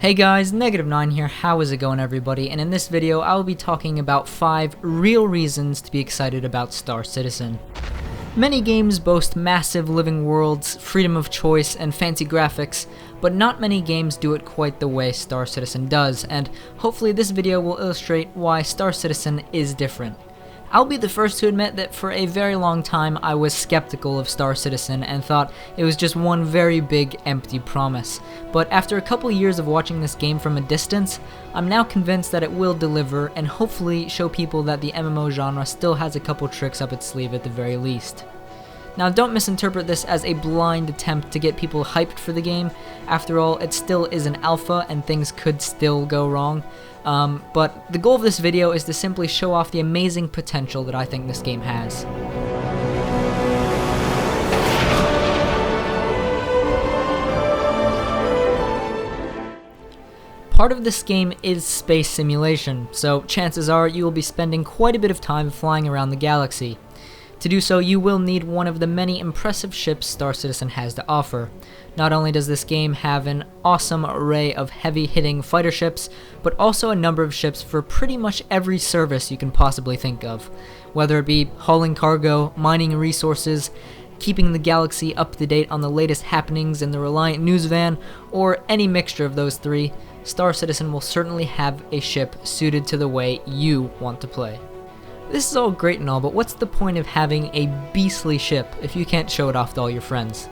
Hey guys, Negative9 here, how is it going everybody? And in this video, I will be talking about 5 real reasons to be excited about Star Citizen. Many games boast massive living worlds, freedom of choice, and fancy graphics, but not many games do it quite the way Star Citizen does, and hopefully this video will illustrate why Star Citizen is different. I'll be the first to admit that for a very long time I was skeptical of Star Citizen and thought it was just one very big empty promise. But after a couple years of watching this game from a distance, I'm now convinced that it will deliver and hopefully show people that the MMO genre still has a couple tricks up its sleeve at the very least. Now don't misinterpret this as a blind attempt to get people hyped for the game. After all, it still is an alpha and things could still go wrong. But the goal of this video is to simply show off the amazing potential that I think this game has. Part of this game is space simulation, so chances are you will be spending quite a bit of time flying around the galaxy. To do so, you will need one of the many impressive ships Star Citizen has to offer. Not only does this game have an awesome array of heavy-hitting fighter ships, but also a number of ships for pretty much every service you can possibly think of. Whether it be hauling cargo, mining resources, keeping the galaxy up to date on the latest happenings in the Reliant news van, or any mixture of those three, Star Citizen will certainly have a ship suited to the way you want to play. This is all great and all, but what's the point of having a beastly ship if you can't show it off to all your friends?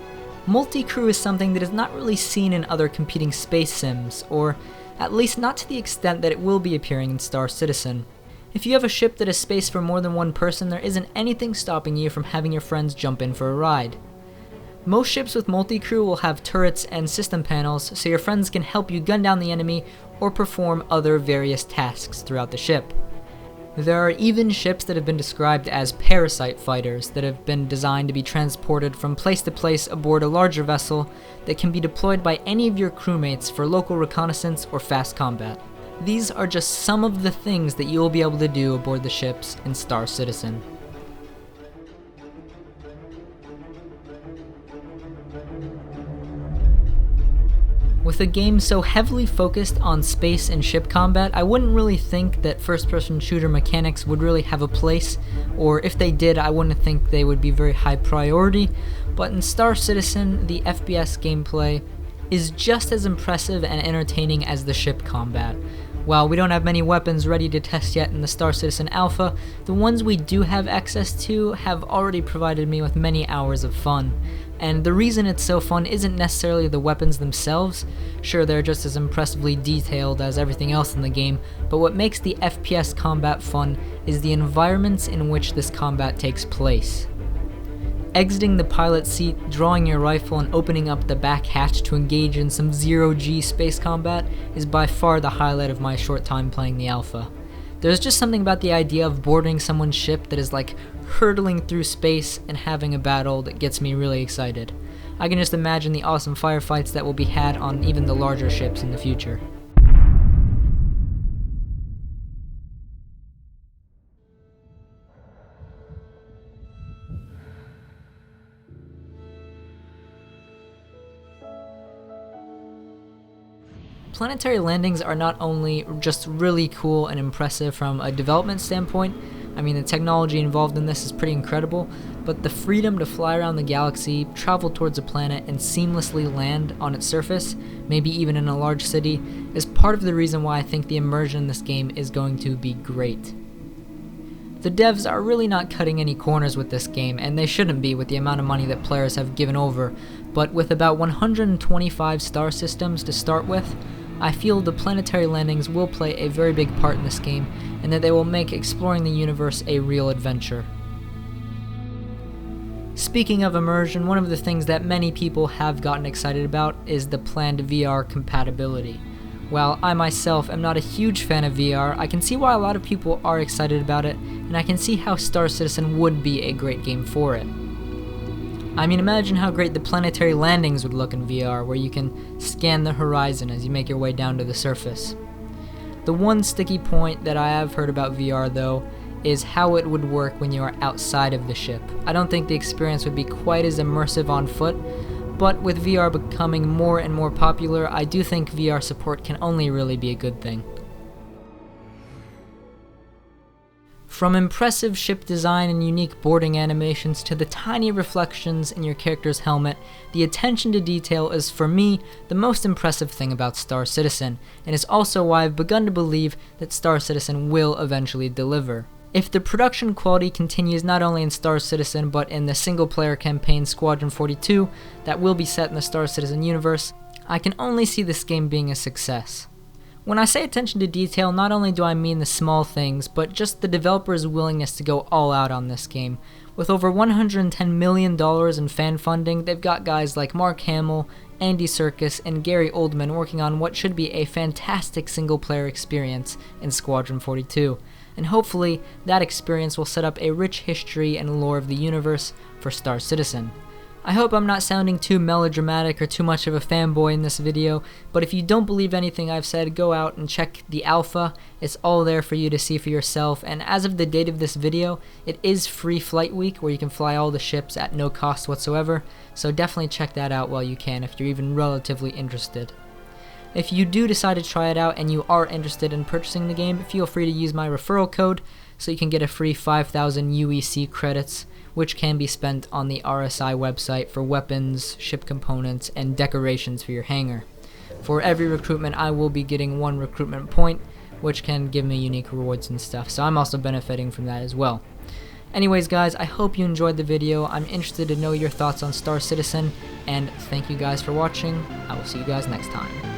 Multi-crew is something that is not really seen in other competing space sims, or at least not to the extent that it will be appearing in Star Citizen. If you have a ship that has space for more than one person, there isn't anything stopping you from having your friends jump in for a ride. Most ships with multi-crew will have turrets and system panels, so your friends can help you gun down the enemy or perform other various tasks throughout the ship. There are even ships that have been described as parasite fighters that have been designed to be transported from place to place aboard a larger vessel that can be deployed by any of your crewmates for local reconnaissance or fast combat. These are just some of the things that you will be able to do aboard the ships in Star Citizen. With a game so heavily focused on space and ship combat, I wouldn't really think that first-person shooter mechanics would really have a place, or if they did, I wouldn't think they would be very high priority, but in Star Citizen, the FPS gameplay is just as impressive and entertaining as the ship combat. While we don't have many weapons ready to test yet in the Star Citizen Alpha, the ones we do have access to have already provided me with many hours of fun. And the reason it's so fun isn't necessarily the weapons themselves. Sure, they're just as impressively detailed as everything else in the game, but what makes the FPS combat fun is the environments in which this combat takes place. Exiting the pilot seat, drawing your rifle, and opening up the back hatch to engage in some zero-G space combat is by far the highlight of my short time playing the alpha. There's just something about the idea of boarding someone's ship that is like hurtling through space and having a battle that gets me really excited. I can just imagine the awesome firefights that will be had on even the larger ships in the future. Planetary landings are not only just really cool and impressive from a development standpoint, I mean the technology involved in this is pretty incredible, but the freedom to fly around the galaxy, travel towards a planet, and seamlessly land on its surface, maybe even in a large city, is part of the reason why I think the immersion in this game is going to be great. The devs are really not cutting any corners with this game, and they shouldn't be with the amount of money that players have given over, but with about 125 star systems to start with, I feel the planetary landings will play a very big part in this game, and that they will make exploring the universe a real adventure. Speaking of immersion, one of the things that many people have gotten excited about is the planned VR compatibility. While I myself am not a huge fan of VR, I can see why a lot of people are excited about it, and I can see how Star Citizen would be a great game for it. I mean, imagine how great the planetary landings would look in VR, where you can scan the horizon as you make your way down to the surface. The one sticky point that I have heard about VR, though, is how it would work when you are outside of the ship. I don't think the experience would be quite as immersive on foot, but with VR becoming more and more popular, I do think VR support can only really be a good thing. From impressive ship design and unique boarding animations to the tiny reflections in your character's helmet, the attention to detail is, for me, the most impressive thing about Star Citizen, and is also why I've begun to believe that Star Citizen will eventually deliver. If the production quality continues not only in Star Citizen but in the single-player campaign Squadron 42 that will be set in the Star Citizen universe, I can only see this game being a success. When I say attention to detail, not only do I mean the small things, but just the developers' willingness to go all out on this game. With over $110 million in fan funding, they've got guys like Mark Hamill, Andy Serkis, and Gary Oldman working on what should be a fantastic single-player experience in Squadron 42. And hopefully, that experience will set up a rich history and lore of the universe for Star Citizen. I hope I'm not sounding too melodramatic or too much of a fanboy in this video, but if you don't believe anything I've said, go out and check the alpha. It's all there for you to see for yourself, and as of the date of this video, it is free flight week where you can fly all the ships at no cost whatsoever, so definitely check that out while you can if you're even relatively interested. If you do decide to try it out and you are interested in purchasing the game, feel free to use my referral code so you can get a free 5,000 UEC credits, which can be spent on the RSI website for weapons, ship components, and decorations for your hangar. For every recruitment, I will be getting 1 recruitment point, which can give me unique rewards and stuff, so I'm also benefiting from that as well. Anyways guys, I hope you enjoyed the video. I'm interested to know your thoughts on Star Citizen, and thank you guys for watching. I will see you guys next time.